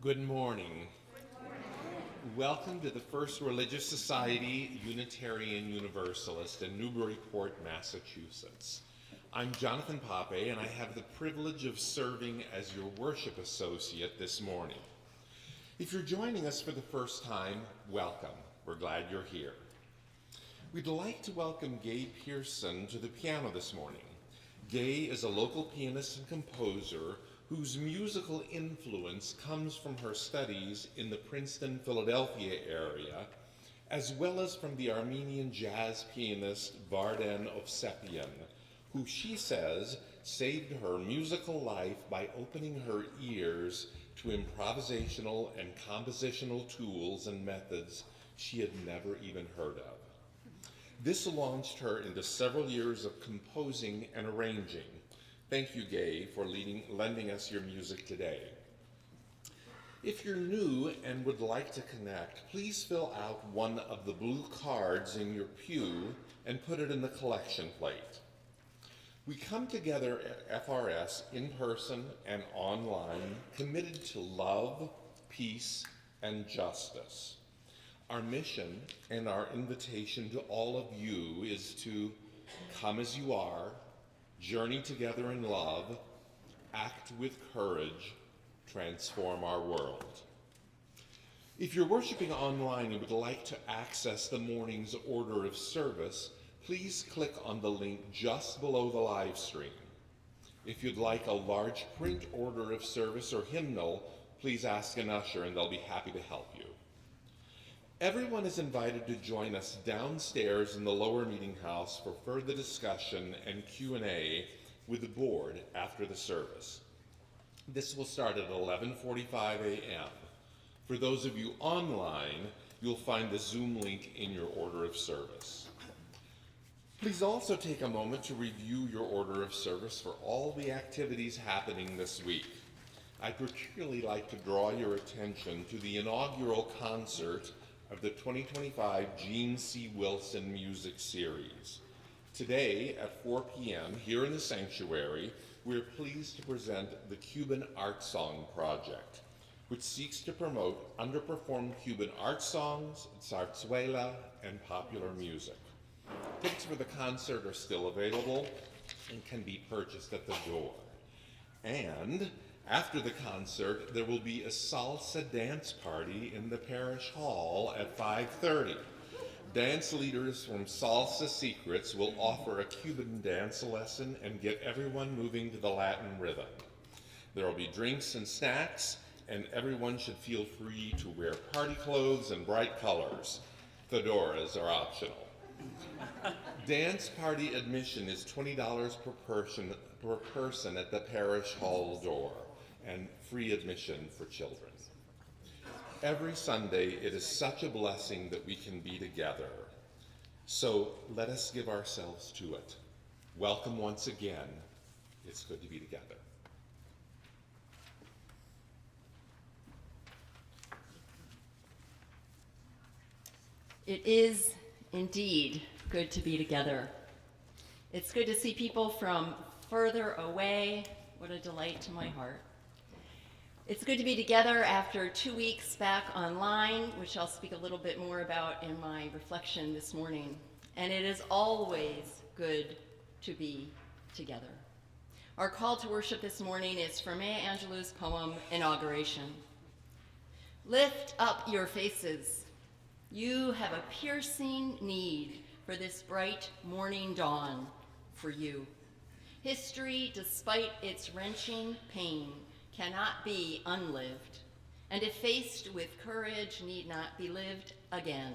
Good morning. Welcome to the First Religious Society Unitarian Universalist in Newburyport, Massachusetts. I'm Jonathan Pape, and I have the privilege of serving as your worship associate this morning. If you're joining us for the first time, welcome. We're glad you're here. We'd like to welcome Gay Pearson to the piano this morning. Gay is a local pianist and composer whose musical influence comes from her studies in the Princeton, Philadelphia area, as well as from the Armenian jazz pianist Vardan Ovsepian, who she says saved her musical life by opening her ears to improvisational and compositional tools and methods she had never even heard of. This launched her into several years of composing and arranging. Thank you, Gay, for lending us your music today. If you're new and would like to connect, please fill out one of the blue cards in your pew and put it in the collection plate. We come together at FRS in person and online, committed to love, peace, and justice. Our mission and our invitation to all of you is to come as you are, journey together in love, act with courage, transform our world. If you're worshiping online and would like to access the morning's order of service, please click on the link just below the live stream. If you'd like a large print order of service or hymnal, please ask an usher and they'll be happy to help you. Everyone is invited to join us downstairs in the lower meeting house for further discussion and Q&A with the board after the service. This will start at 11:45 a.m. For those of you online, you'll find the Zoom link in your order of service. Please also take a moment to review your order of service for all the activities happening this week. I'd particularly like to draw your attention to the inaugural concert of the 2025 Gene C. Wilson Music Series. Today at 4 p.m. here in the sanctuary, we're pleased to present the Cuban Art Song Project, which seeks to promote underperformed Cuban art songs, zarzuela, and popular music. Tickets for the concert are still available and can be purchased at the door. And after the concert, there will be a salsa dance party in the parish hall at 5:30. Dance leaders from Salsa Secrets will offer a Cuban dance lesson and get everyone moving to the Latin rhythm. There will be drinks and snacks, and everyone should feel free to wear party clothes and bright colors. Fedoras are optional. Dance party admission is $20 per person at the parish hall door, and free admission for children. Every Sunday, it is such a blessing that we can be together. So let us give ourselves to it. Welcome once again. It's good to be together. It is indeed good to be together. It's good to see people from further away. What a delight to my heart. It's good to be together after 2 weeks back online, which I'll speak a little bit more about in my reflection this morning. And it is always good to be together. Our call to worship this morning is from Maya Angelou's poem, Inauguration. Lift up your faces. You have a piercing need for this bright morning dawn for you. History, despite its wrenching pain, cannot be unlived, and if faced with courage, need not be lived again.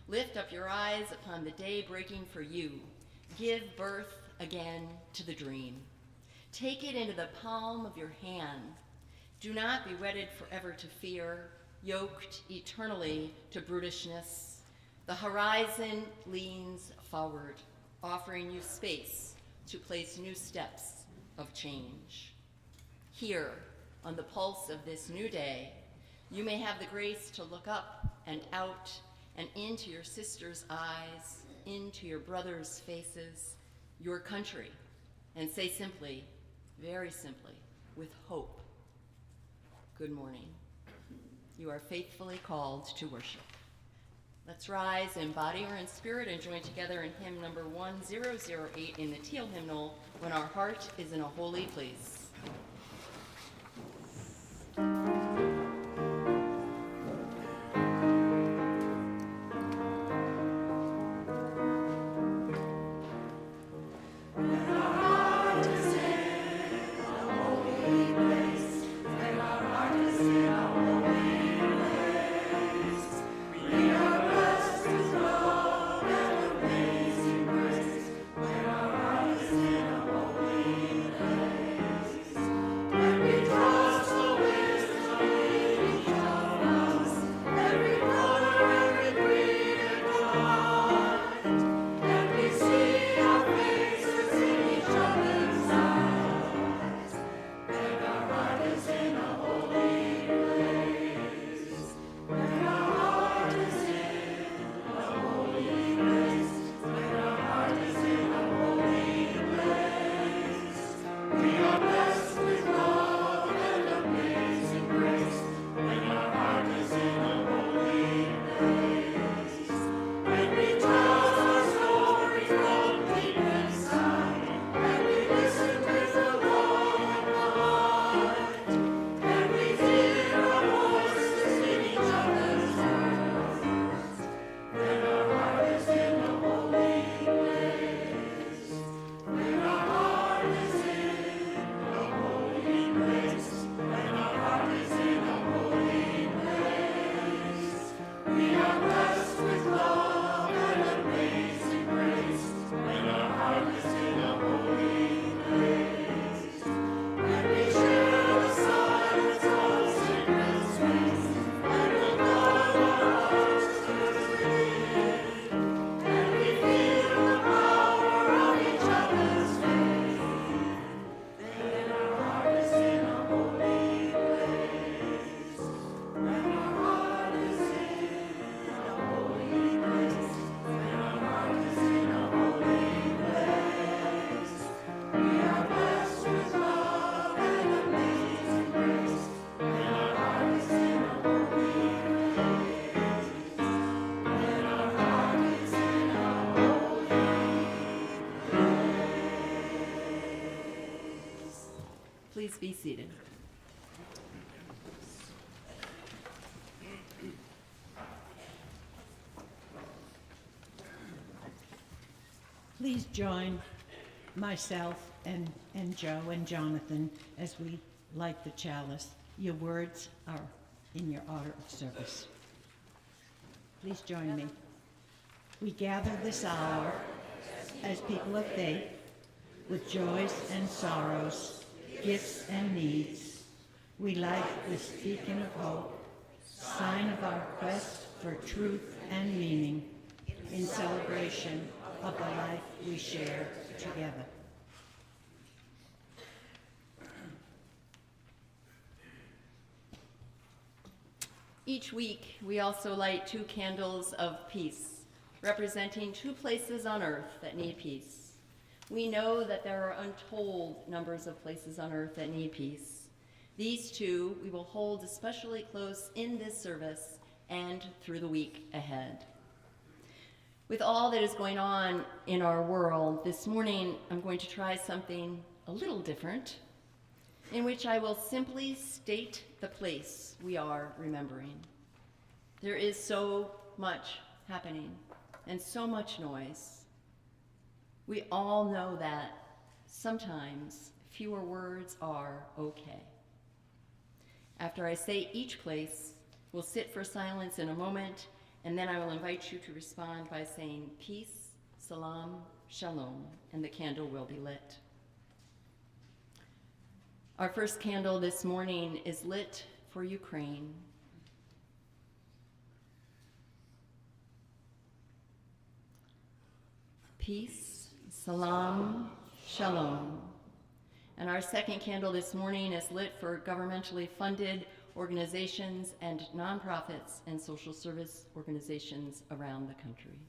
Lift up your eyes upon the day breaking for you. Give birth again to the dream. Take it into the palm of your hand. Do not be wedded forever to fear, yoked eternally to brutishness. The horizon leans forward, offering you space to place new steps of change. Here, on the pulse of this new day, you may have the grace to look up and out and into your sister's eyes, into your brother's faces, your country, and say simply, very simply, with hope, good morning. You are faithfully called to worship. Let's rise in body or in spirit and join together in hymn number 1008 in the Teal hymnal, When Our Heart is in a Holy Place. be seated. Please join myself and Joe and Jonathan as we light the chalice. Your words are in your order of service. Please join me. We gather this hour as people of faith with joys and sorrows, gifts and needs. We light this beacon of hope, sign of our quest for truth and meaning in celebration of the life we share together. Each week, we also light 2 candles of peace, representing 2 places on earth that need peace. We know that there are untold numbers of places on earth that need peace. These 2 we will hold especially close in this service and through the week ahead. With all that is going on in our world, this morning I'm going to try something a little different, in which I will simply state the place we are remembering. There is so much happening and so much noise. We all know that sometimes fewer words are okay. After I say each place, we'll sit for silence in a moment, and then I will invite you to respond by saying peace, salam, shalom, and the candle will be lit. Our first candle this morning is lit for Ukraine. Peace, salam, shalom. And our second candle this morning is lit for governmentally funded organizations and nonprofits and social service organizations around the country.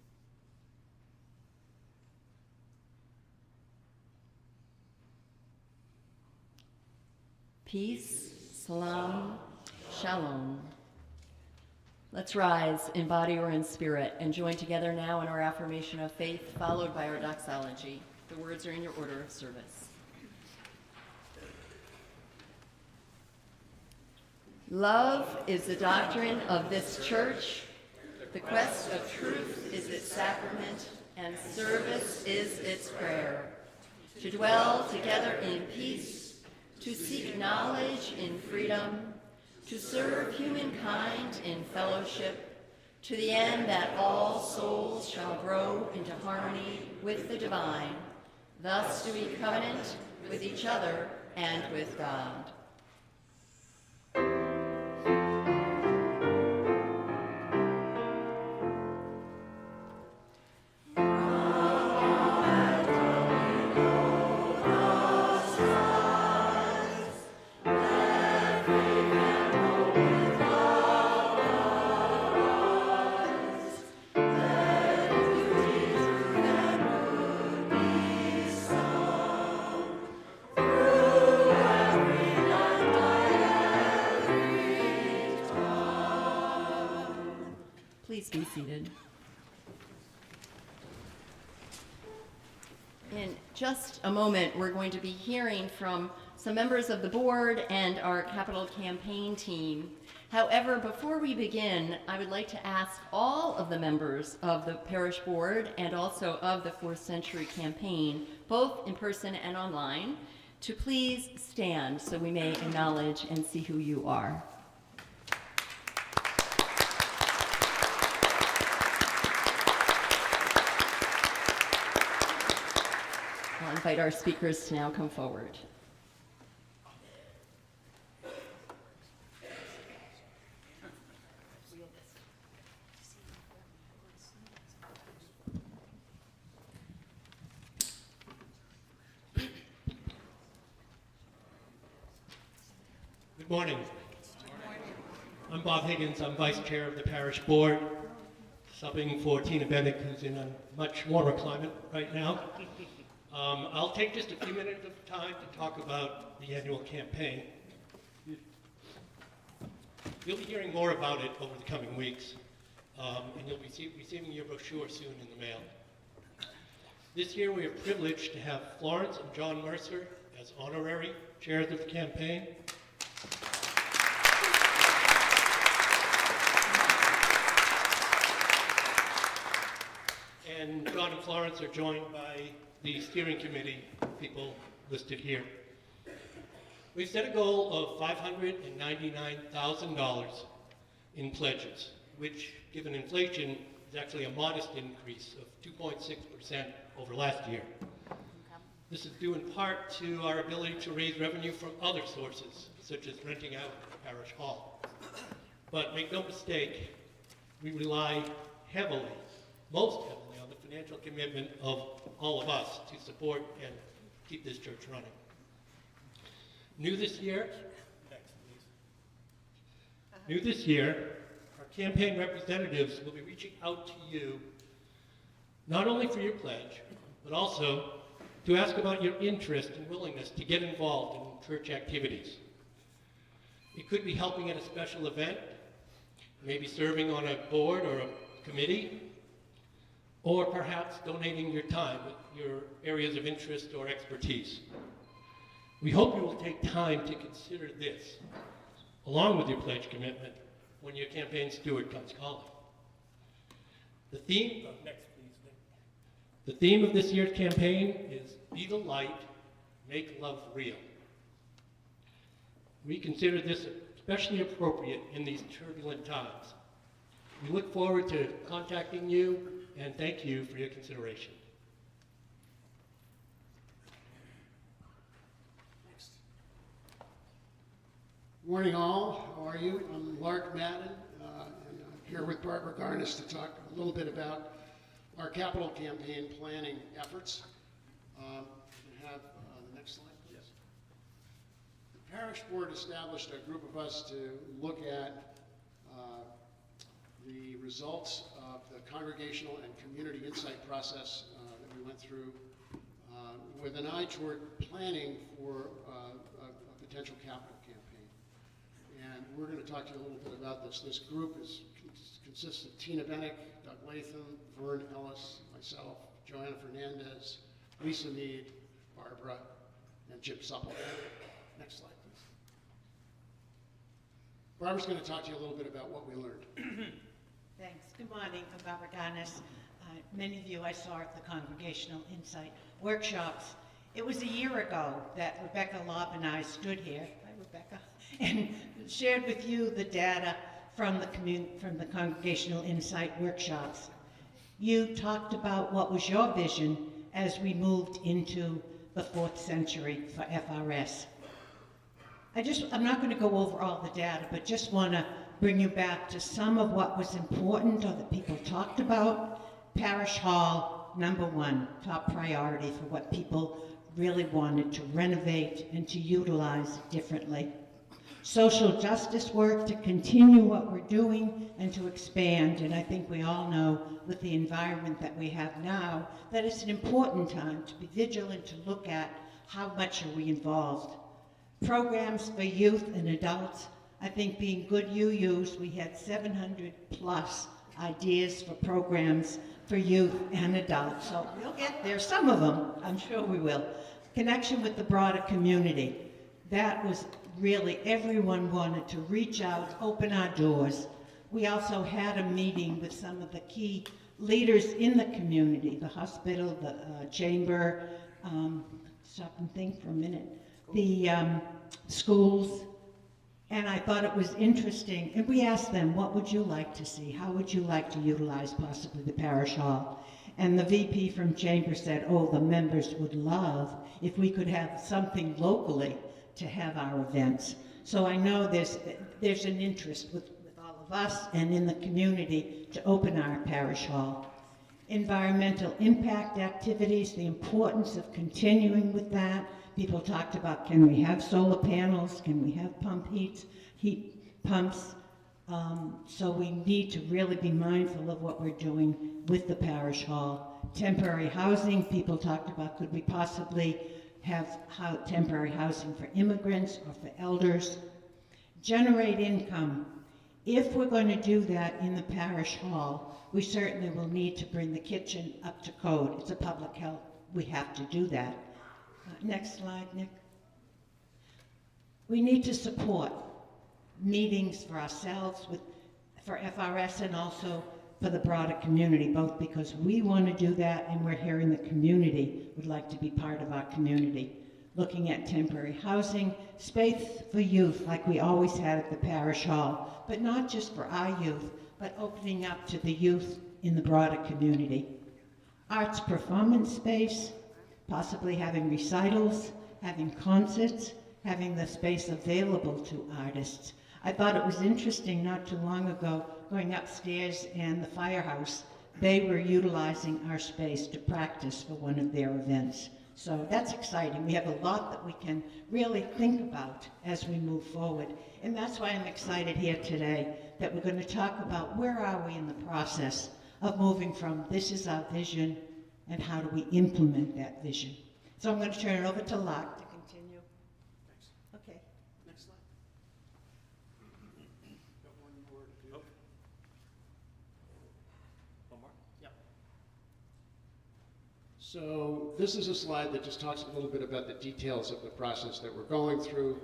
Peace, salam, shalom. Let's rise in body or in spirit and join together now in our affirmation of faith, followed by our doxology. The words are in your order of service. Love is the doctrine of this church. The quest of truth is its sacrament, and service is its prayer. To dwell together in peace, to seek knowledge in freedom, to serve humankind in fellowship, to the end that all souls shall grow into harmony with the divine. Thus do we covenant with each other and with God. Please be seated. In just a moment, we're going to be hearing from some members of the board and our capital campaign team. However, before we begin, I would like to ask all of the members of the parish board and also of the 4th Century campaign, both in person and online, to please stand so we may acknowledge and see who you are. I'll invite our speakers to now come forward. Good morning. I'm Bob Higgins. I'm Vice Chair of the Parish Board, subbing for Tina Bennett, who's in a much warmer climate right now. I'll take just a few minutes of time to talk about the annual campaign. You'll be hearing more about it over the coming weeks, and you'll be receiving your brochure soon in the mail. This year we are privileged to have Florence and John Mercer as honorary chairs of the campaign. And John and Florence are joined by the steering committee people listed here. We've set a goal of $599,000 in pledges, which, given inflation, is actually a modest increase of 2.6% over last year. This is due in part to our ability to raise revenue from other sources, such as renting out Parish Hall. But make no mistake, we rely heavily, most heavily, on the financial commitment of all of us to support and keep this church running. New this year, our campaign representatives will be reaching out to you, not only for your pledge, but also to ask about your interest and willingness to get involved in church activities. It could be helping at a special event, maybe serving on a board or a committee, or perhaps donating your time with your areas of interest or expertise. We hope you will take time to consider this, along with your pledge commitment, when your campaign steward comes calling. The theme of this year's campaign is Be the Light, Make Love Real. We consider this especially appropriate in these turbulent times. We look forward to contacting you and thank you for your consideration. Morning all, how are you? I'm Lark Madden, and I'm here with Barbara Garnis to talk a little bit about our capital campaign planning efforts. We have the next slide, please. The parish board established a group of us to look at the results of the congregational and community insight process that we went through with an eye toward planning for a potential capital campaign. And we're going to talk to you a little bit about this. This group consists of Tina Bennick, Doug Latham, Vern Ellis, myself, Joanna Fernandez, Lisa Mead, Barbara, and Jim Supple. Next slide, please. Barbara's going to talk to you a little bit about what we learned. Thanks. Good morning. I'm Barbara Garnis. Many of you I saw at the Congregational Insight workshops. It was a year ago that Rebecca Lobb and I stood here, hi Rebecca, and shared with you the data from the Congregational Insight workshops. You talked about what was your vision as we moved into the 4th century for FRS. I'm not going to go over all the data, but just want to bring you back to some of what was important or that people talked about. Parish Hall, #1, top priority for what people really wanted to renovate and to utilize differently. Social justice work, to continue what we're doing and to expand. And I think we all know with the environment that we have now that it's an important time to be vigilant, to look at how much are we involved. Programs for youth and adults. I think being good UUs, we had 700 plus ideas for programs for youth and adults. So we'll get there, some of them, I'm sure we will. Connection with the broader community. That was really, everyone wanted to reach out, open our doors. We also had a meeting with some of the key leaders in the community, the hospital, the chamber, stop and think for a minute, the schools. And I thought it was interesting, and we asked them, what would you like to see? How would you like to utilize possibly the parish hall? And the VP from Chamber said, oh, the members would love if we could have something locally to have our events. So I know there's an interest with all of us and in the community to open our parish hall. Environmental impact activities, the importance of continuing with that. People talked about, can we have solar panels? Can we have heat pumps? So we need to really be mindful of what we're doing with the parish hall. Temporary housing, people talked about, could we possibly have temporary housing for immigrants or for elders? Generate income. If we're going to do that in the parish hall, we certainly will need to bring the kitchen up to code. It's a public health, we have to do that. Next slide, Nick. We need to support meetings for ourselves, for FRS, and also for the broader community, both because we want to do that and we're hearing the community would like to be part of our community. Looking at temporary housing, space for youth like we always had at the parish hall, but not just for our youth, but opening up to the youth in the broader community. Arts performance space, possibly having recitals, having concerts, having the space available to artists. I thought it was interesting not too long ago, going upstairs in the firehouse, they were utilizing our space to practice for one of their events. So that's exciting. We have a lot that we can really think about as we move forward. And that's why I'm excited here today that we're going to talk about where are we in the process of moving from this is our vision and how do we implement that vision. So I'm going to turn it over to Locke to continue. Thanks. Okay. Next slide. Got one more to do. One more? Yep. So this is a slide that just talks a little bit about the details of the process that we're going through.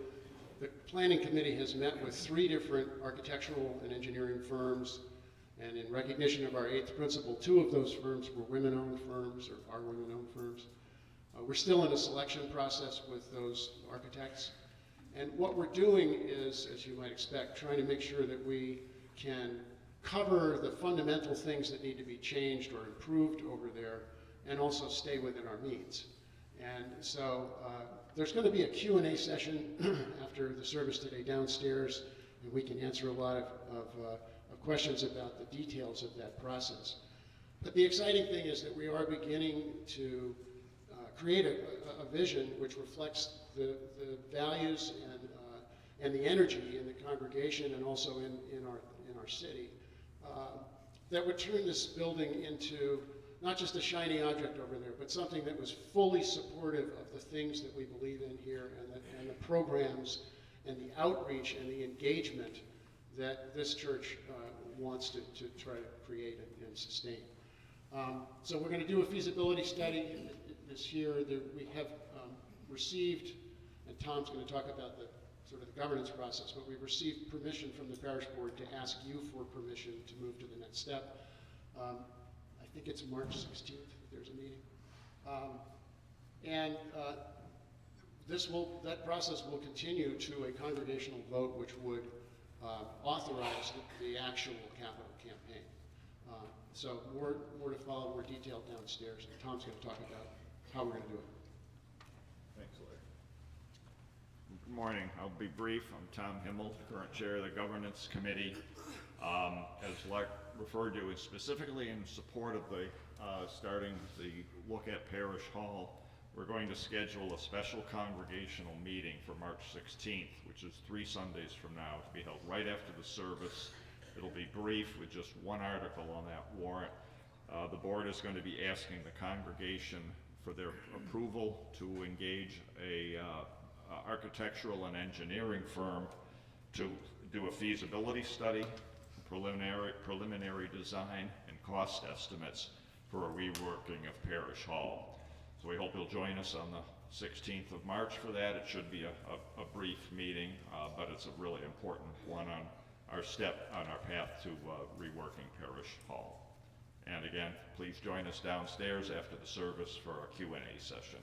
The planning committee has met with 3 different architectural and engineering firms, and in recognition of our 8th principle, 2 of those firms were women-owned firms, or are women-owned firms. We're still in a selection process with those architects, and what we're doing is, as you might expect, trying to make sure that we can cover the fundamental things that need to be changed or improved over there, and also stay within our means. And so there's going to be a Q&A session after the service today downstairs, and we can answer a lot of questions about the details of that process. But the exciting thing is that we are beginning to create a vision which reflects the values and the energy in the congregation and also in our city, that would turn this building into not just a shiny object over there, but something that was fully supportive of the things that we believe in here and the programs and the outreach and the engagement that this church wants to try to create and sustain. So we're going to do a feasibility study this year. We have received, and Tom's going to talk about the sort of the governance process, but we've received permission from the parish board to ask you for permission to move to the next step. I think it's March 16th that there's a meeting. That process will continue to a congregational vote which would authorize the actual capital campaign. So more to follow, more detail downstairs, and Tom's going to talk about how we're going to do it. Thanks, Larry. Good morning. I'll be brief. I'm Tom Himmel, current chair of the governance committee. As Larry referred to, it's specifically in support of the starting the look at Parish Hall. We're going to schedule a special congregational meeting for March 16th, which is 3 Sundays from now, to be held right after the service. It'll be brief with just one article on that warrant. The board is going to be asking the congregation for their approval to engage a architectural and engineering firm to do a feasibility study, preliminary design, and cost estimates for a reworking of Parish Hall. So we hope you'll join us on the 16th of March for that. It should be a brief meeting, but it's a really important one on our path to reworking Parish Hall. And again, please join us downstairs after the service for our Q&A session.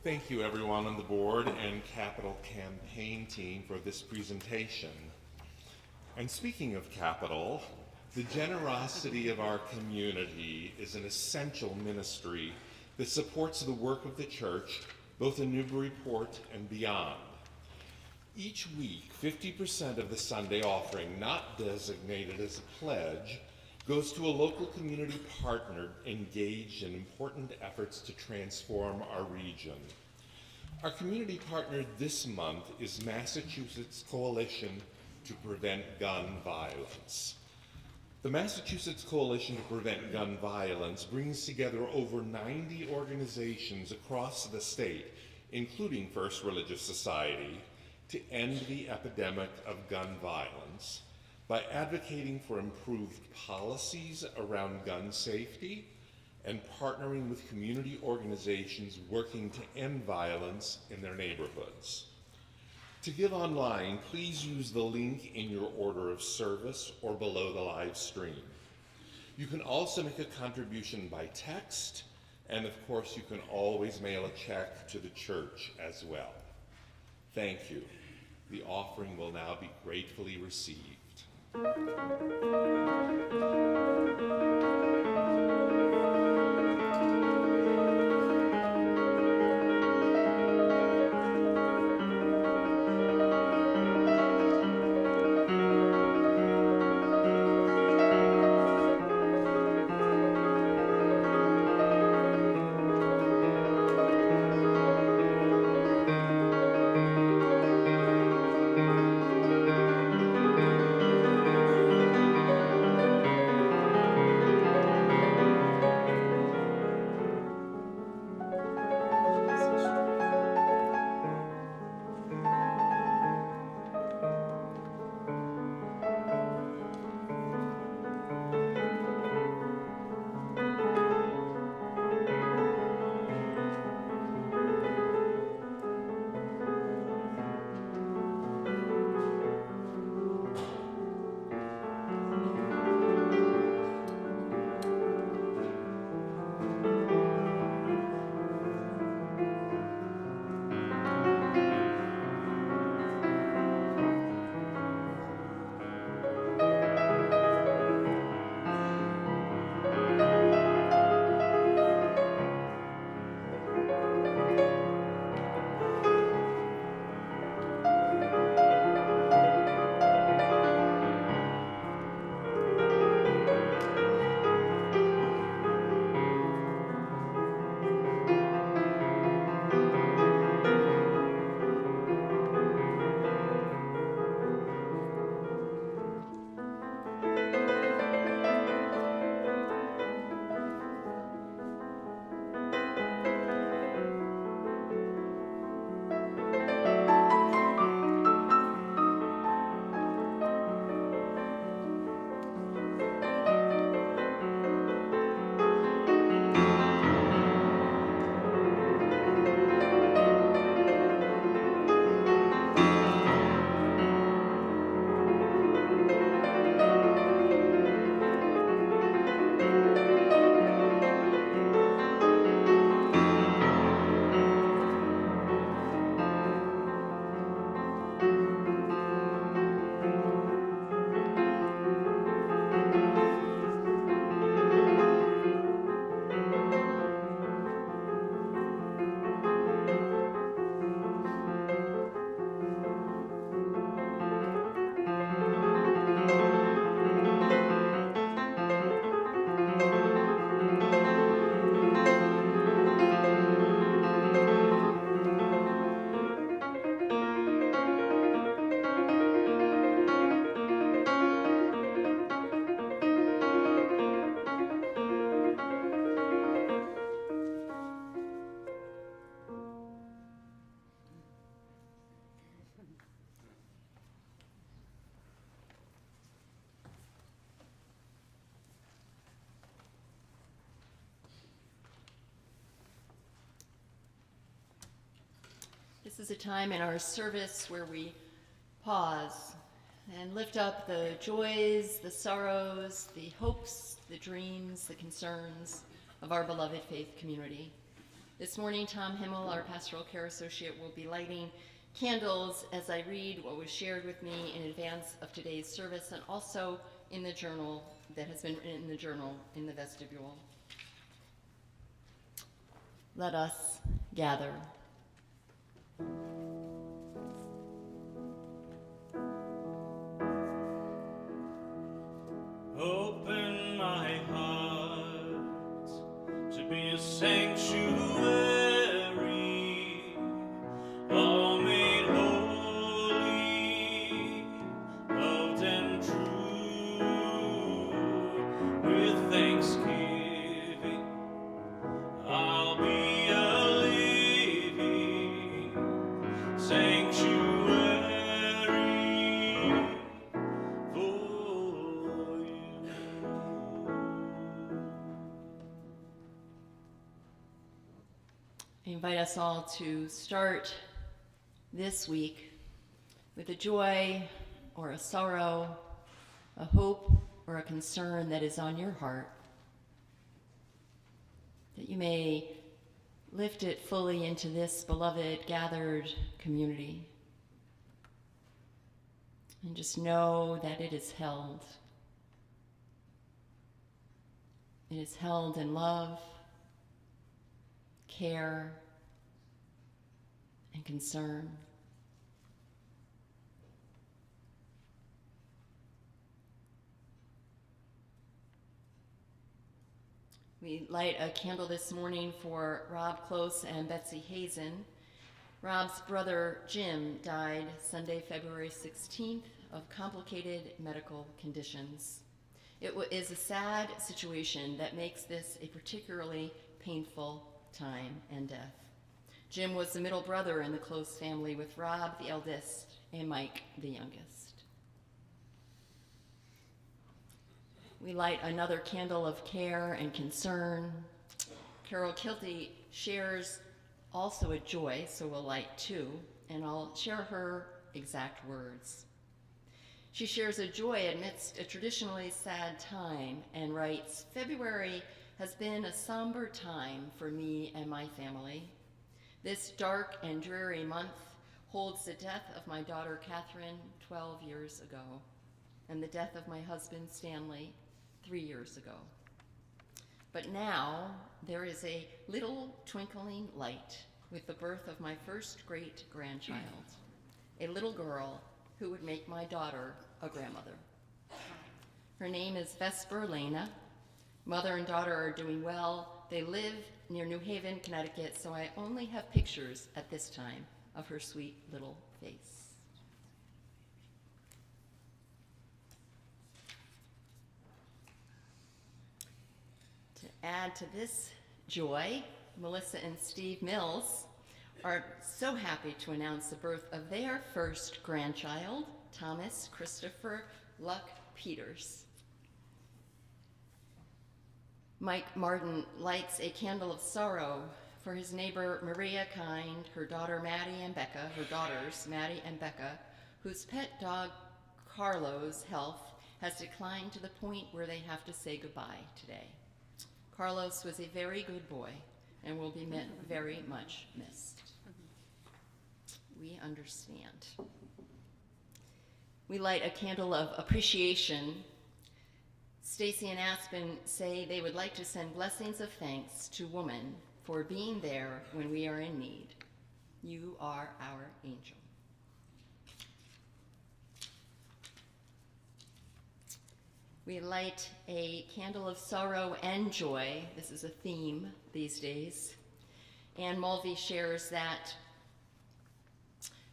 Thank you, everyone on the board and capital campaign team for this presentation. And speaking of capital, the generosity of our community is an essential ministry that supports the work of the church, both in Newburyport and beyond. Each week, 50% of the Sunday offering not designated as a pledge goes to a local community partner engaged in important efforts to transform our region. Our community partner this month is Massachusetts Coalition to Prevent Gun Violence. The Massachusetts Coalition to Prevent Gun Violence brings together over 90 organizations across the state, including First Religious Society, to end the epidemic of gun violence by advocating for improved policies around gun safety and partnering with community organizations working to end violence in their neighborhoods. To give online, please use the link in your order of service or below the live stream. You can also make a contribution by text, and of course you can always mail a check to the church as well. Thank you. The offering will now be gratefully received. This is a time in our service where we pause and lift up the joys, the sorrows, the hopes, the dreams, the concerns of our beloved faith community. This morning, Tom Himmel, our pastoral care associate, will be lighting candles as I read what was shared with me in advance of today's service and also in the journal that has been written in the journal in the vestibule. Let us gather. Open my heart to be a sanctuary, all made holy, loved and true. sanctuary for you. I invite us all to start this week with a joy or a sorrow, a hope or a concern that is on your heart, that you may lift it fully into this beloved gathered community. And just know that it is held. It is held in love, care, and concern. We light a candle this morning for Rob Close and Betsy Hazen. Rob's brother Jim died Sunday, February 16th of complicated medical conditions. It is a sad situation that makes this a particularly painful time and death. Jim was the middle brother in the Close family, with Rob the eldest and Mike the youngest. We light another candle of care and concern. Carol Kilty shares also a joy, so we'll light two, and I'll share her exact words. She shares a joy amidst a traditionally sad time and writes, "February has been a somber time for me and my family. This dark and dreary month holds the death of my daughter Catherine 12 years ago, and the death of my husband Stanley 3 years ago. But now there is a little twinkling light with the birth of my first great-grandchild, a little girl who would make my daughter a grandmother. Her name is Vesper Lena. Mother and daughter are doing well. They live near New Haven, Connecticut, so I only have pictures at this time of her sweet little face." To add to this joy, Melissa and Steve Mills are so happy to announce the birth of their first grandchild, Thomas Christopher Luck Peters. Mike Martin lights a candle of sorrow for his neighbor Maria Kind, her daughters Maddie and Becca, whose pet dog Carlo's health has declined to the point where they have to say goodbye today. Carlos was a very good boy and will be very much missed. We understand. We light a candle of appreciation. Stacy and Aspen say they would like to send blessings of thanks to woman for being there when we are in need. You are our angel. We light a candle of sorrow and joy. This is a theme these days. Ann Mulvey shares that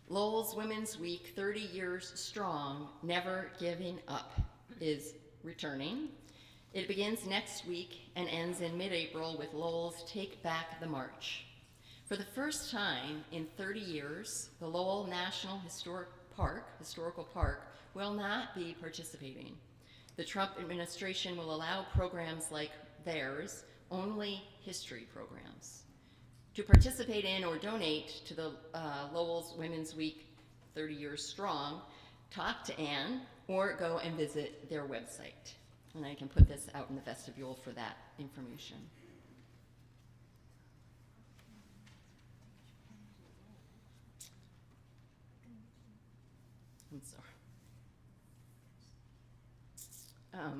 Lowell's Women's Week, 30 years strong, never giving up, is returning. It begins next week and ends in mid-April with Lowell's Take Back the March. For the first time in 30 years, the Lowell National Historical Park will not be participating. The Trump administration will allow programs like theirs, only history programs. To participate in or donate to the Lowell's Women's Week 30 years strong, talk to Ann or go and visit their website. And I can put this out in the vestibule for that information. I'm sorry.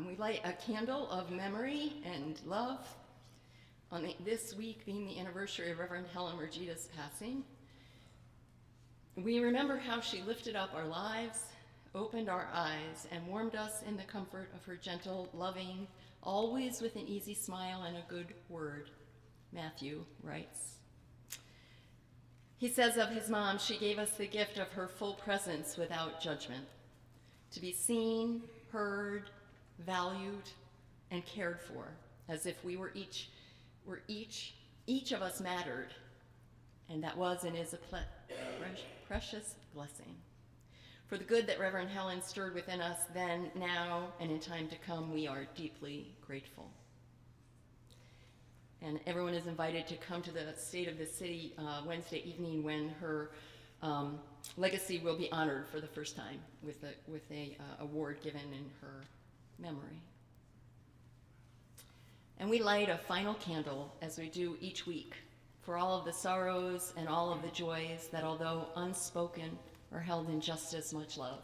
We light a candle of memory and love on this week being the anniversary of Reverend Helen Mergita's passing. We remember how she lifted up our lives, opened our eyes, and warmed us in the comfort of her gentle, loving, always with an easy smile and a good word, Matthew writes. He says of his mom, she gave us the gift of her full presence without judgment, to be seen, heard, valued, and cared for, as if we were each of us mattered, and that was and is a precious blessing. For the good that Reverend Helen stirred within us then, now, and in time to come, we are deeply grateful. And everyone is invited to come to the State of the City Wednesday evening when her legacy will be honored for the first time with a award given in her memory. And we light a final candle, as we do each week, for all of the sorrows and all of the joys that, although unspoken, are held in just as much love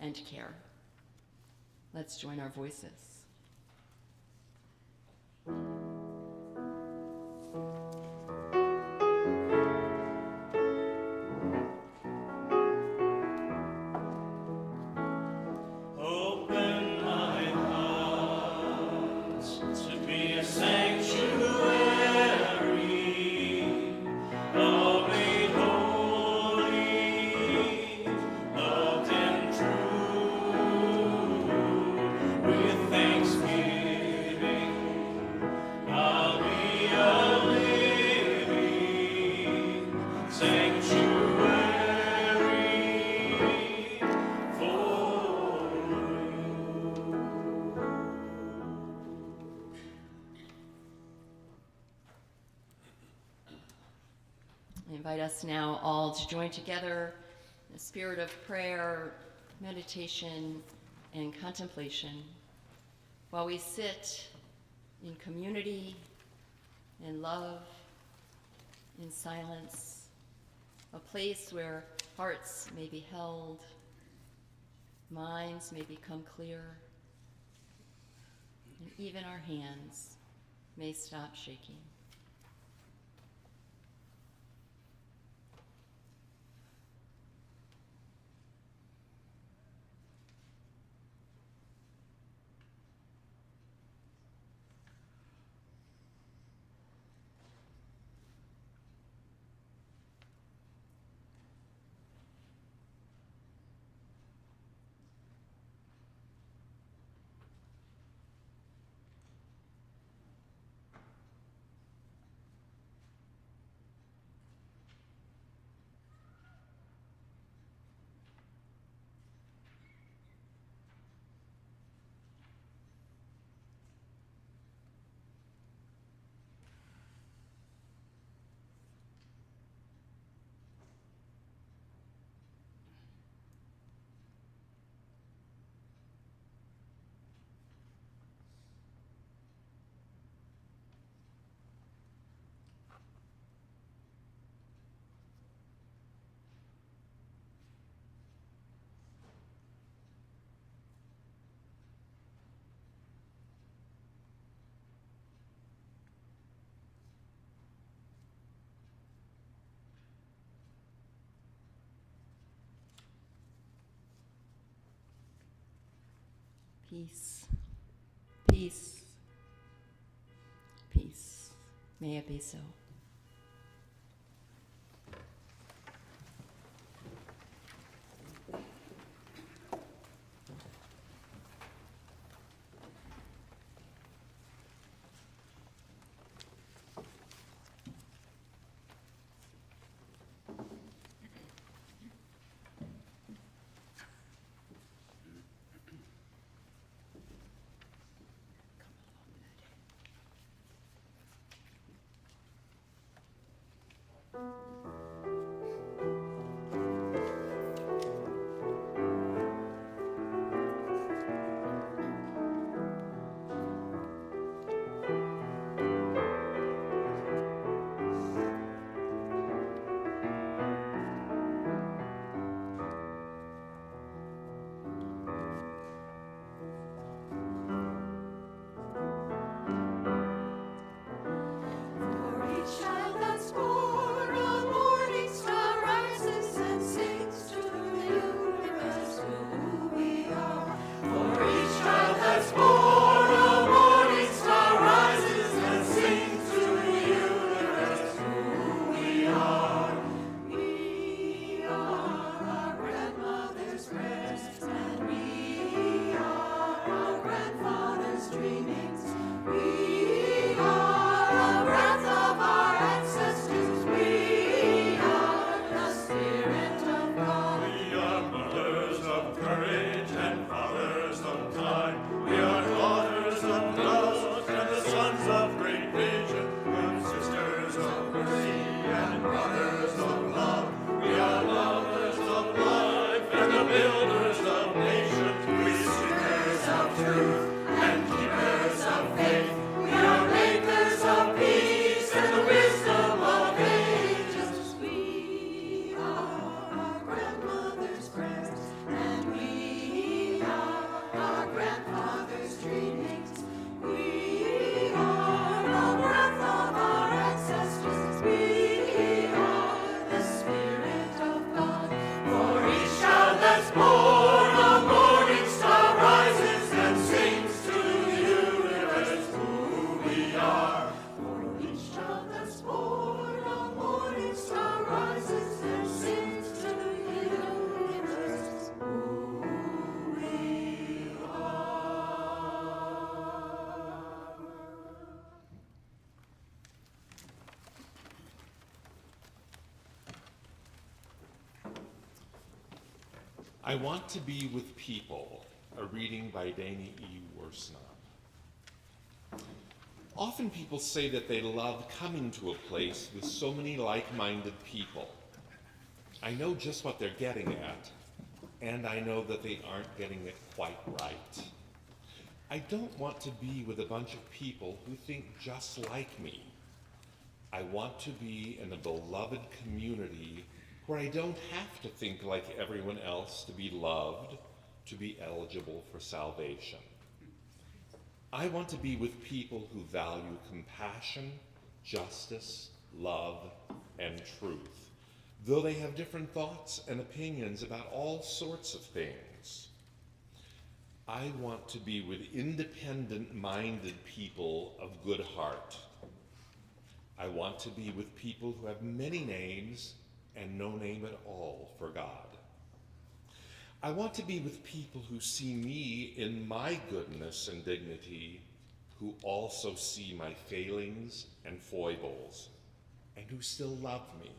and care. Let's join our voices. Open my heart to be a sanctuary, all made holy, loved and true. With thanksgiving, I'll be a living sanctuary for I invite us now all to join together in a spirit of prayer, meditation, and contemplation while we sit in community, in love, in silence, a place where hearts may be held, minds may become clear, and even our hands may stop shaking. Peace, peace, peace. May it be so. For each child that's born among builders of nations, we seekers of truth and keepers of faith. We are makers of peace and the wisdom of ages. We are our grandmother's prayers, and we are our grandfather's dreamings. We are the breath of our ancestors. We are the Spirit of God. For each child that's born, a morning star rises and sings to the universe who we are. For each child that's born, a morning star rises and sings to the universe who we are. I Want to Be with People, a reading by Dana E. Worsnop. Often people say that they love coming to a place with so many like-minded people. I know just what they're getting at, and I know that they aren't getting it quite right. I don't want to be with a bunch of people who think just like me. I want to be in a beloved community where I don't have to think like everyone else to be loved, to be eligible for salvation. I want to be with people who value compassion, justice, love, and truth, though they have different thoughts and opinions about all sorts of things. I want to be with independent-minded people of good heart. I want to be with people who have many names and no name at all for God. I want to be with people who see me in my goodness and dignity, who also see my failings and foibles, and who still love me.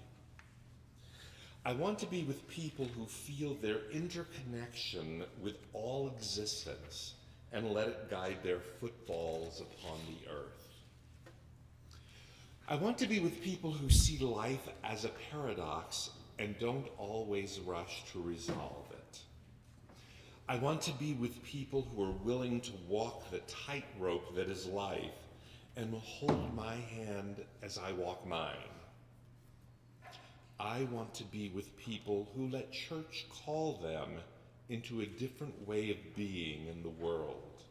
I want to be with people who feel their interconnection with all existence and let it guide their footfalls upon the earth. I want to be with people who see life as a paradox and don't always rush to resolve it. I want to be with people who are willing to walk the tightrope that is life and will hold my hand as I walk mine. I want to be with people who let church call them into a different way of being in the world.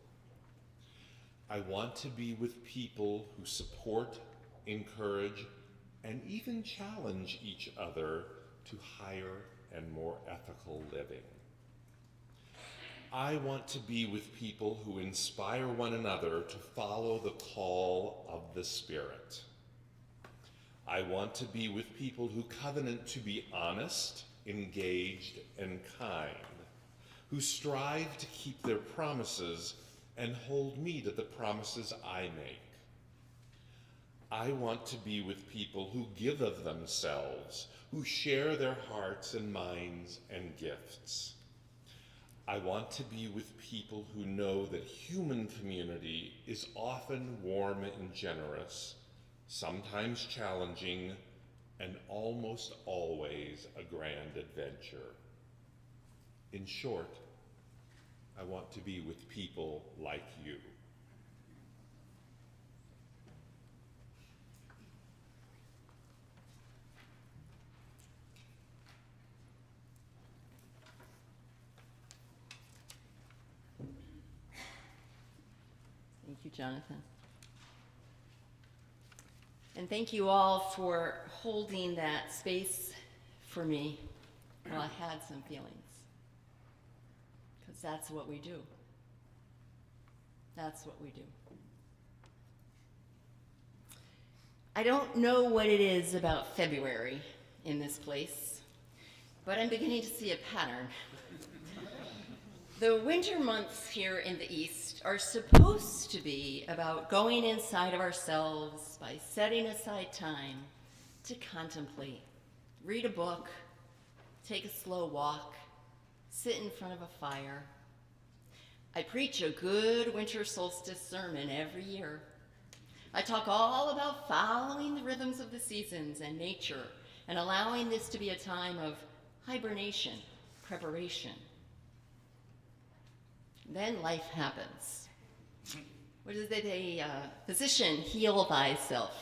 I want to be with people who support, encourage, and even challenge each other to higher and more ethical living. I want to be with people who inspire one another to follow the call of the Spirit. I want to be with people who covenant to be honest, engaged, and kind, who strive to keep their promises and hold me to the promises I make. I want to be with people who give of themselves, who share their hearts and minds and gifts. I want to be with people who know that human community is often warm and generous, sometimes challenging, and almost always a grand adventure. In short, I want to be with people like you. Thank you, Jonathan. And thank you all for holding that space for me while I had some feelings. Because that's what we do. That's what we do. I don't know what it is about February in this place, but I'm beginning to see a pattern. The winter months here in the East are supposed to be about going inside of ourselves by setting aside time to contemplate, read a book, take a slow walk, sit in front of a fire. I preach a good winter solstice sermon every year. I talk all about following the rhythms of the seasons and nature and allowing this to be a time of hibernation, preparation, Then life happens. What is it? Physician, heal thyself.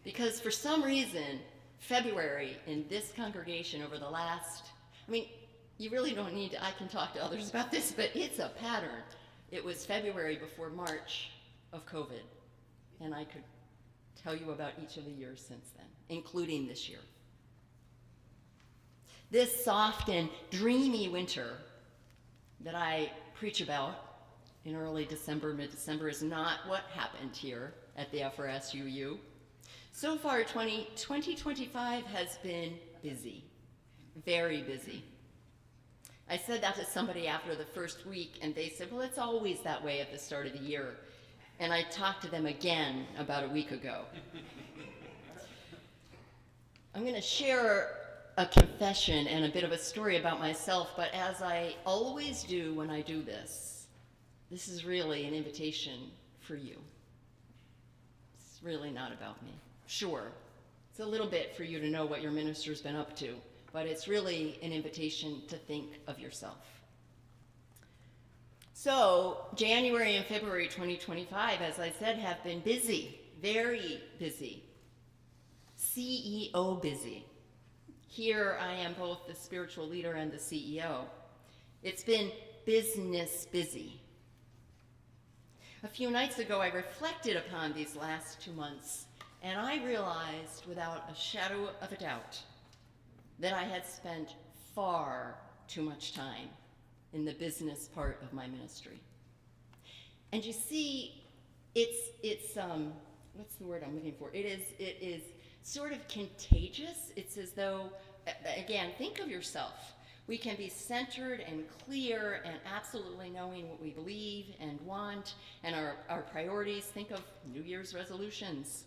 Because for some reason, February in this congregation over the last, you really don't need to, I can talk to others about this, but it's a pattern. It was February before March of COVID, and I could tell you about each of the years since then, including this year. This soft and dreamy winter that I preach about in early December, mid-December, is not what happened here at the FRSUU. So far, 2025 has been busy, very busy. I said that to somebody after the first week, and they said, well, it's always that way at the start of the year. And I talked to them again about a week ago. I'm going to share a confession and a bit of a story about myself, but as I always do when I do this, this is really an invitation for you. It's really not about me. Sure, it's a little bit for you to know what your minister's been up to, but it's really an invitation to think of yourself. So, January and February 2025, as I said, have been busy, very busy. CEO busy. Here I am both the spiritual leader and the CEO. It's been business busy. A few nights ago, I reflected upon these last 2 months, and I realized without a shadow of a doubt that I had spent far too much time in the business part of my ministry. And you see, it's what's the word I'm looking for? It is sort of contagious. It's as though, again, think of yourself. We can be centered and clear and absolutely knowing what we believe and want and our priorities. Think of New Year's resolutions.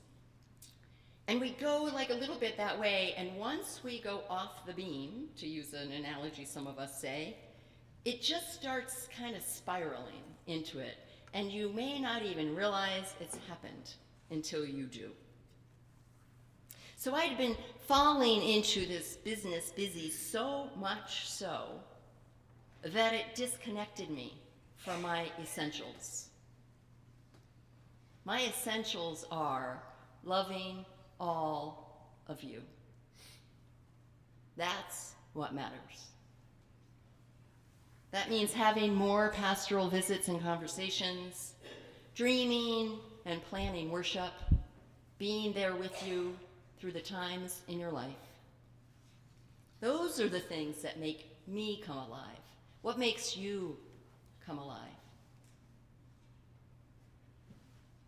And we go like a little bit that way, and once we go off the beam, to use an analogy some of us say, it just starts kind of spiraling into it, and you may not even realize it's happened until you do. So I'd been falling into this business busy so much so that it disconnected me from my essentials. My essentials are loving all of you. That's what matters. That means having more pastoral visits and conversations, dreaming and planning worship, being there with you through the times in your life. Those are the things that make me come alive. What makes you come alive?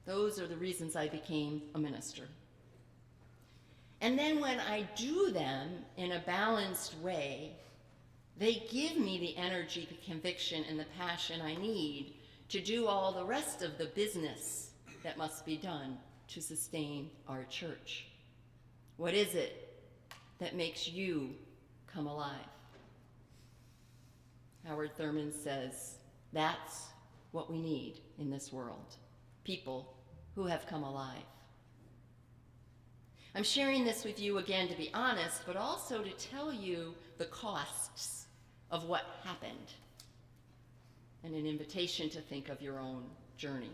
Those are the reasons I became a minister. And then when I do them in a balanced way, they give me the energy, the conviction, and the passion I need to do all the rest of the business that must be done to sustain our church. What is it that makes you come alive? Howard Thurman says, that's what we need in this world. People who have come alive. I'm sharing this with you again to be honest, but also to tell you the costs of what happened, and an invitation to think of your own journey.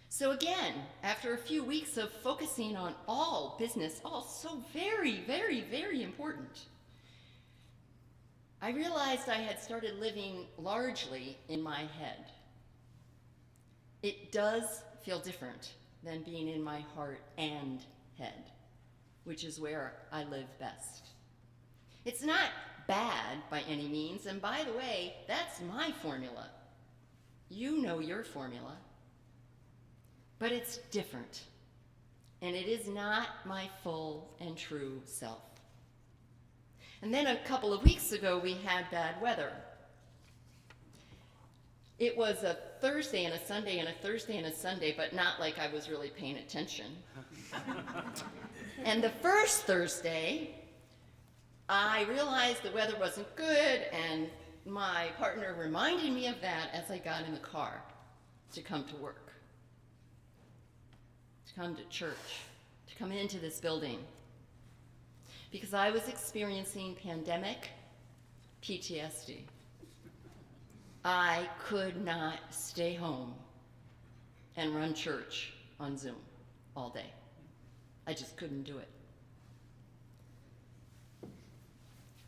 So again, after a few weeks of focusing on all business, all so very, very, very important, I realized I had started living largely in my head. It does feel different than being in my heart and head, which is where I live best. It's not bad by any means, and by the way, that's my formula. You know your formula. But it's different, and it is not my full and true self. And then a couple of weeks ago, we had bad weather. It was a Thursday and a Sunday and a Thursday and a Sunday, but not like I was really paying attention. And the first Thursday, I realized the weather wasn't good, and my partner reminded me of that as I got in the car to come to work, to come to church, to come into this building, because I was experiencing pandemic PTSD. I could not stay home and run church on Zoom all day. I just couldn't do it.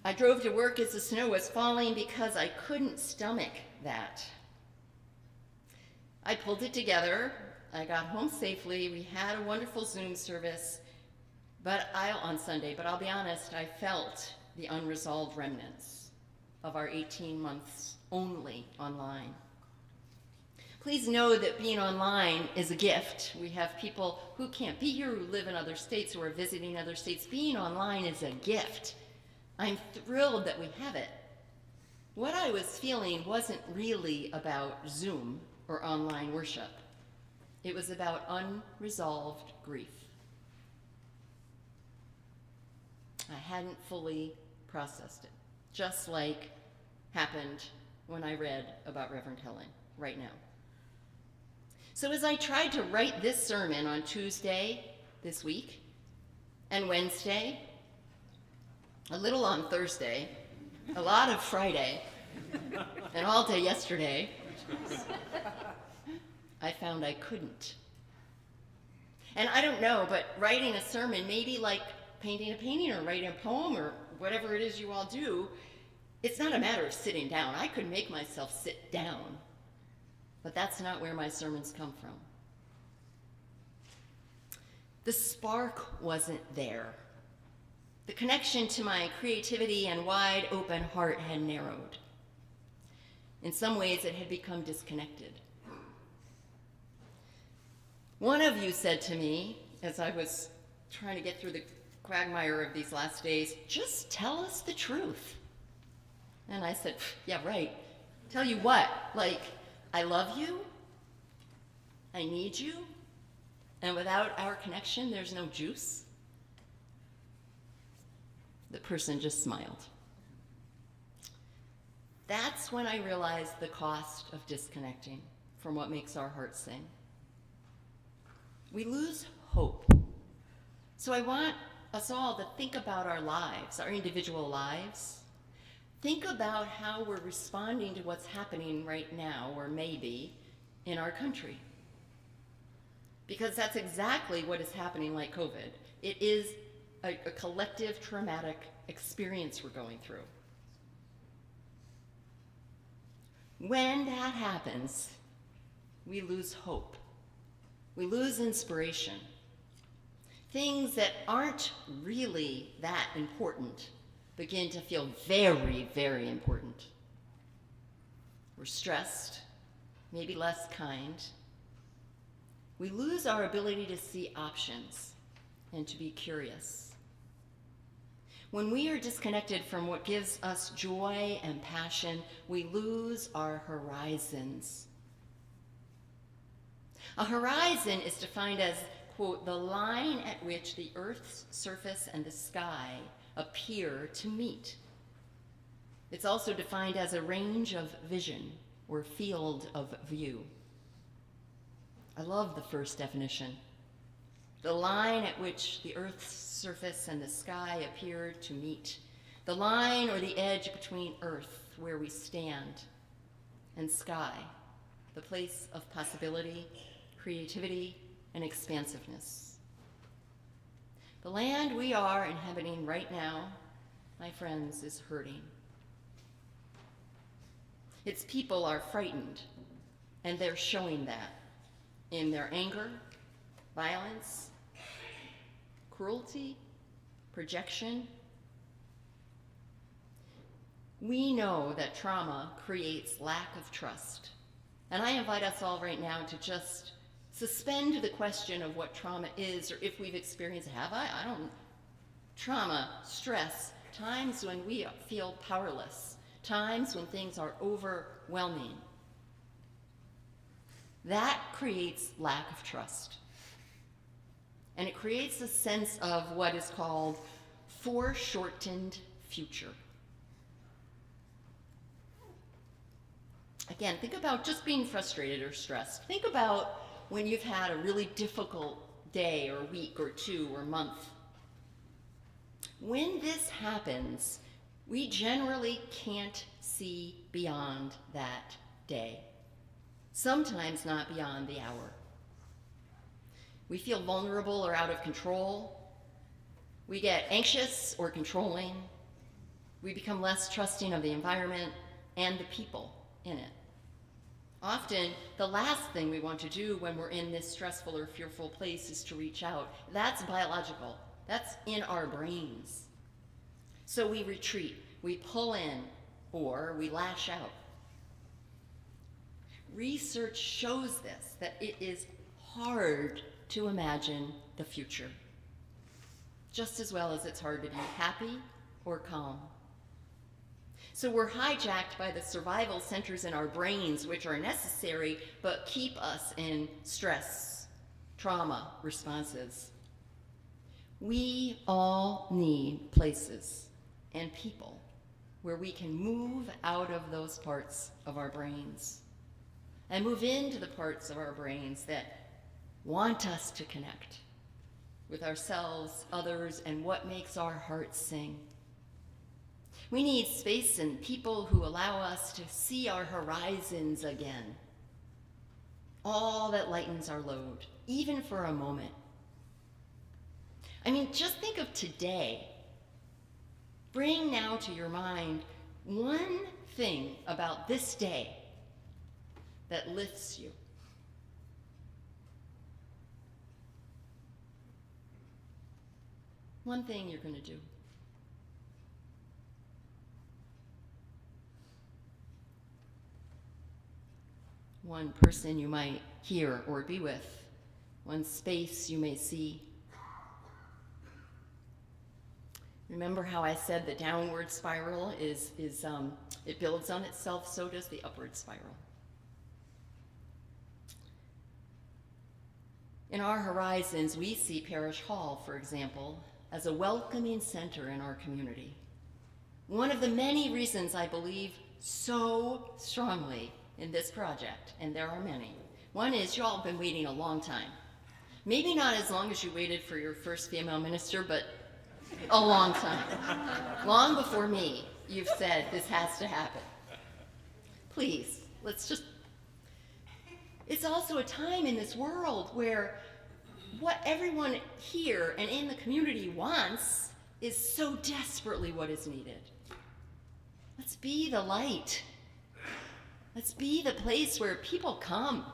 I drove to work as the snow was falling because I couldn't stomach that. I pulled it together. I got home safely. We had a wonderful Zoom service on Sunday, but I'll be honest, I felt the unresolved remnants of our 18 months only online. Please know that being online is a gift. We have people who can't be here, who live in other states, who are visiting other states. Being online is a gift. I'm thrilled that we have it. What I was feeling wasn't really about Zoom or online worship. It was about unresolved grief. I hadn't fully processed it, just like happened when I read about Reverend Helen right now. So as I tried to write this sermon on Tuesday this week, and Wednesday, a little on Thursday, a lot of Friday, and all day yesterday, I found I couldn't. And I don't know, but writing a sermon, maybe like painting a painting or writing a poem or whatever it is you all do, it's not a matter of sitting down. I could make myself sit down, but that's not where my sermons come from. The spark wasn't there. The connection to my creativity and wide open heart had narrowed. In some ways, it had become disconnected. One of you said to me, as I was trying to get through the quagmire of these last days, just tell us the truth. And I said, yeah, right. Tell you what? Like, I love you, I need you, and without our connection, there's no juice? The person just smiled. That's when I realized the cost of disconnecting from what makes our hearts sing. We lose hope. So I want us all to think about our lives, our individual lives. Think about how we're responding to what's happening right now, or maybe, in our country. Because that's exactly what is happening like COVID. It is a collective traumatic experience we're going through. When that happens, we lose hope. We lose inspiration. Things that aren't really that important begin to feel very, very important. We're stressed, maybe less kind. We lose our ability to see options and to be curious. When we are disconnected from what gives us joy and passion, we lose our horizons. A horizon is defined as, quote, the line at which the Earth's surface and the sky appear to meet. It's also defined as a range of vision or field of view. I love the first definition. The line at which the Earth's surface and the sky appear to meet. The line or the edge between Earth, where we stand, and sky, the place of possibility, creativity, and expansiveness. The land we are inhabiting right now, my friends, is hurting. Its people are frightened, and they're showing that in their anger, violence, cruelty, projection. We know that trauma creates lack of trust. And I invite us all right now to just suspend the question of what trauma is, or if we've experienced, have I? I don't. Trauma, stress, times when we feel powerless, times when things are overwhelming. That creates lack of trust. And it creates a sense of what is called foreshortened future. Again, think about just being frustrated or stressed. Think about when you've had a really difficult day or week or two or month. When this happens, we generally can't see beyond that day, sometimes not beyond the hour. We feel vulnerable or out of control. We get anxious or controlling. We become less trusting of the environment and the people in it. Often, the last thing we want to do when we're in this stressful or fearful place is to reach out. That's biological. That's in our brains. So we retreat, we pull in, or we lash out. Research shows this, that it is hard to imagine the future, just as well as it's hard to be happy or calm. So we're hijacked by the survival centers in our brains, which are necessary but keep us in stress, trauma responses. We all need places and people where we can move out of those parts of our brains and move into the parts of our brains that want us to connect with ourselves, others, and what makes our hearts sing. We need space and people who allow us to see our horizons again. All that lightens our load, even for a moment. I mean, just think of today. Bring now to your mind one thing about this day that lifts you. One thing you're going to do. One person you might hear or be with, one space you may see. Remember how I said the downward spiral it builds on itself, so does the upward spiral. In our horizons, we see Parish Hall, for example, as a welcoming center in our community. One of the many reasons I believe so strongly in this project, and there are many. One is you all have been waiting a long time. Maybe not as long as you waited for your first female minister, but a long time. Long before me, you've said this has to happen. Please, it's also a time in this world where what everyone here and in the community wants is so desperately what is needed. Let's be the light. Let's be the place where people come,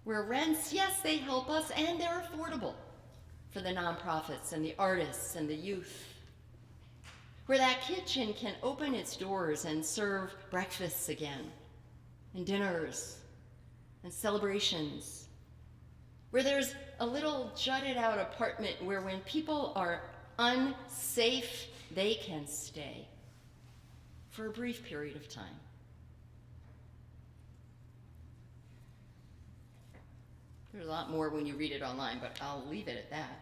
where rents, yes, they help us, and they're affordable for the nonprofits and the artists and the youth, where that kitchen can open its doors and serve breakfasts again, and dinners, and celebrations, where there's a little jutted out apartment where when people are unsafe, they can stay for a brief period of time. There's a lot more when you read it online, but I'll leave it at that.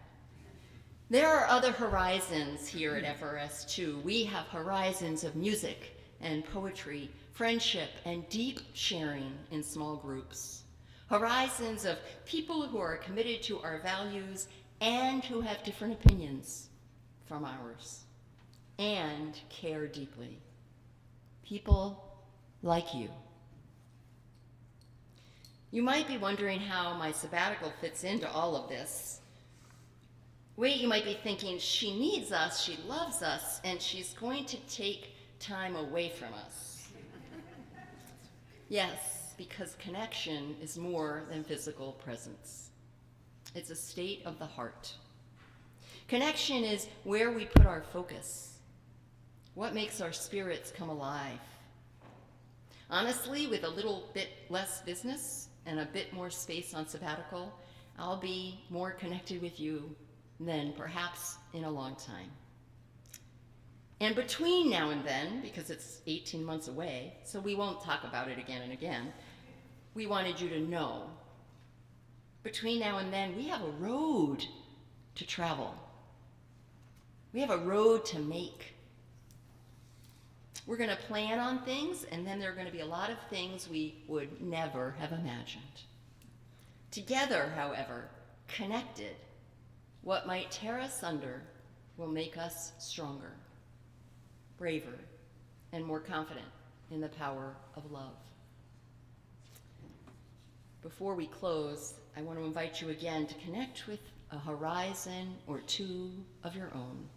There are other horizons here at FRS too. We have horizons of music and poetry, friendship, and deep sharing in small groups. Horizons of people who are committed to our values and who have different opinions from ours and care deeply. People like you. You might be wondering how my sabbatical fits into all of this. Wait, you might be thinking, she needs us, she loves us, and she's going to take time away from us. Yes, because connection is more than physical presence. It's a state of the heart. Connection is where we put our focus, what makes our spirits come alive. Honestly, with a little bit less business and a bit more space on sabbatical, I'll be more connected with you than perhaps in a long time. And between now and then, because it's 18 months away, so we won't talk about it again and again, we wanted you to know, between now and then, we have a road to travel. We have a road to make. We're going to plan on things, and then there are going to be a lot of things we would never have imagined. Together, however, connected, what might tear us under will make us stronger, braver, and more confident in the power of love. Before we close, I want to invite you again to connect with a horizon or two of your own.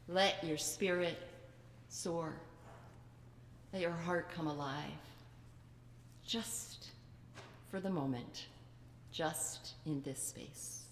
Let your spirit soar. Let your heart come alive. Just for the moment, just in this space.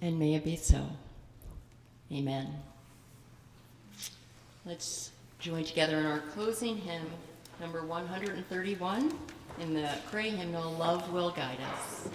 And may it be so. Amen. Let's join together in our closing hymn, number 131, in the Cray hymnal, Love Will Guide Us.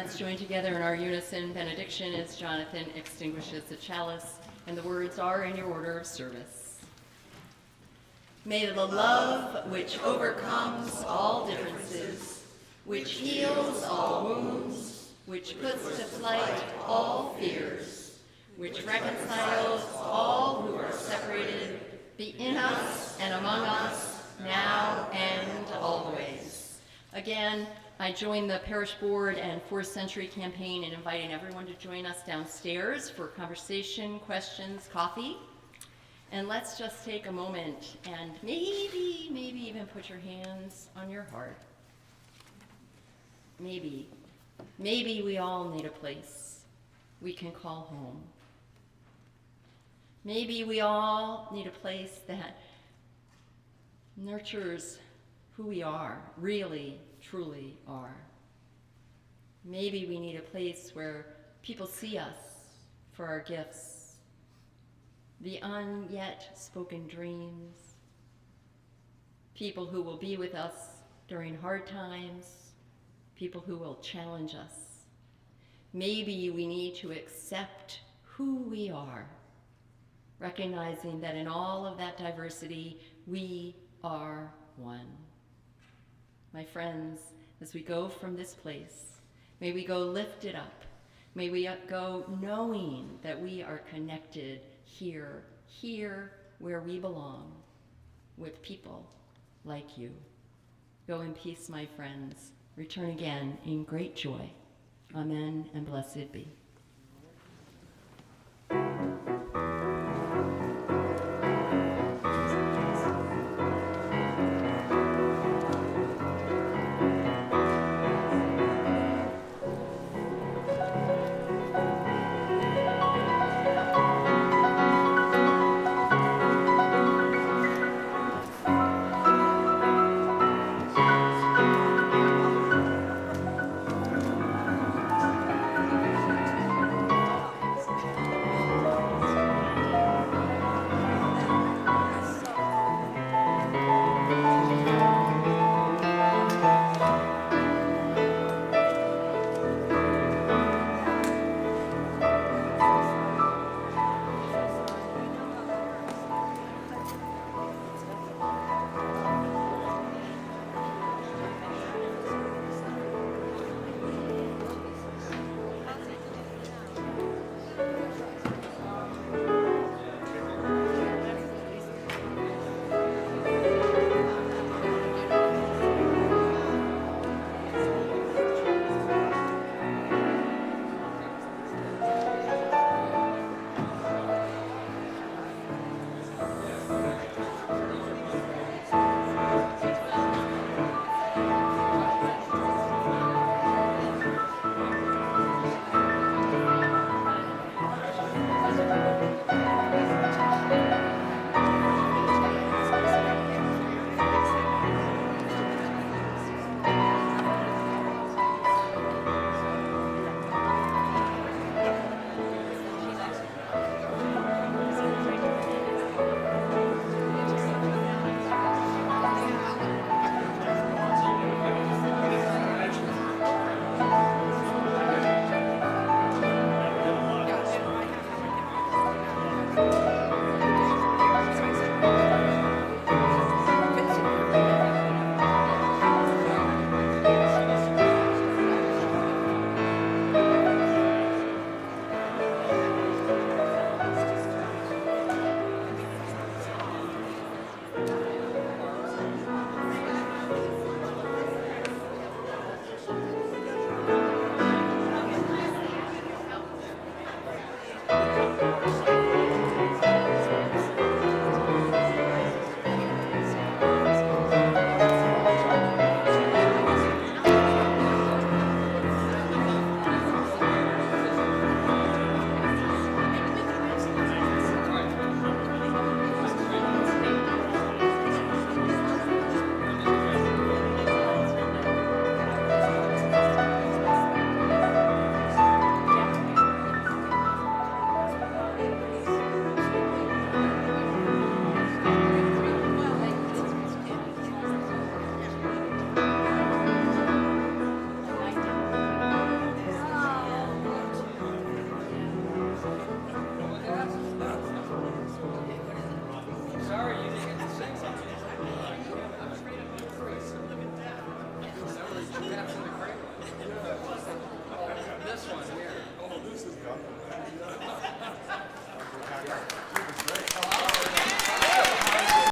Let's join together in our unison benediction as Jonathan extinguishes the chalice, and the words are in your order of service. May the love which overcomes all differences, which heals all wounds, which puts to flight all fears, which reconciles all who are separated, be in us and among us, now and always. Again, I join the parish board and 4th Century campaign in inviting everyone to join us downstairs for conversation, questions, coffee. And let's just take a moment and maybe even put your hands on your heart. Maybe we all need a place we can call home. Maybe we all need a place that nurtures who we are, really, truly are. Maybe we need a place where people see us for our gifts, the un-yet spoken dreams, people who will be with us during hard times, people who will challenge us. Maybe we need to accept who we are, recognizing that in all of that diversity, we are one. My friends, as we go from this place, may we go lifted up. May we go knowing that we are connected here where we belong, with people like you. Go in peace, my friends. Return again in great joy. Amen and blessed be.